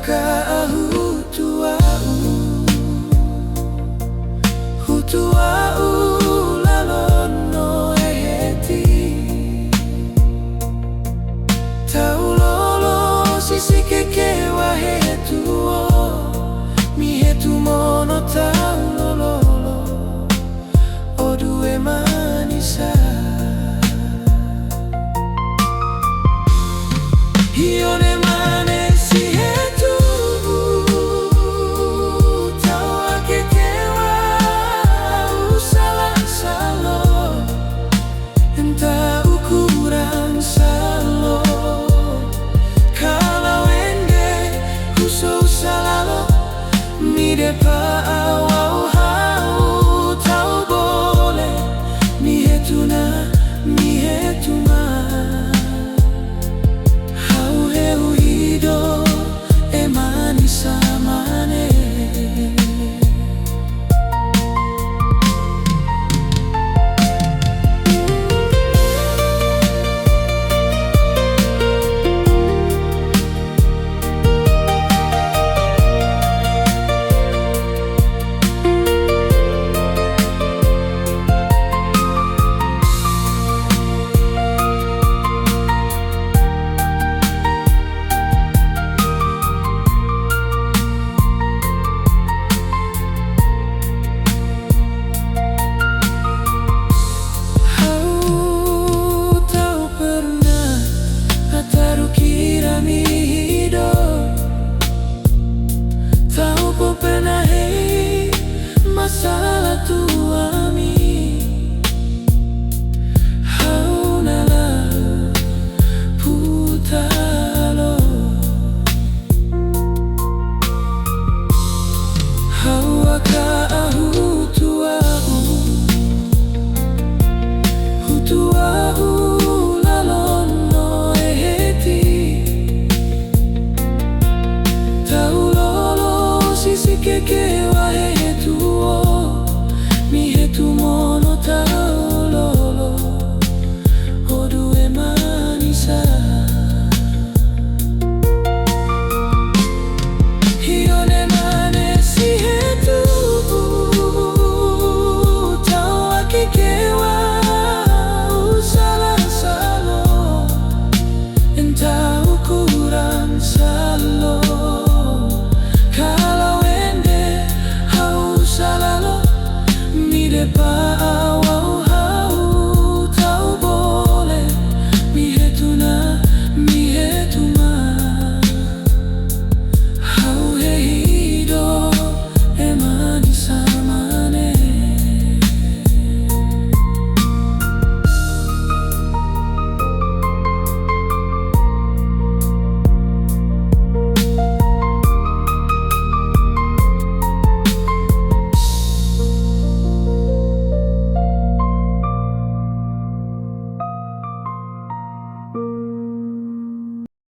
ka hutuau lalono hati tahu lolo sisi kecewa hetuo mi hetu mono tahu lolo odue manisa hione mane si hetu tahu kecewa usalah sallo entah ukuran sallo kalau ende usalah lo mi depa awau hau tahu boleh mi hetu ma masalah tua mi hau nalah putalo hau aka hutuau lalono hati tahu lolo sisi keke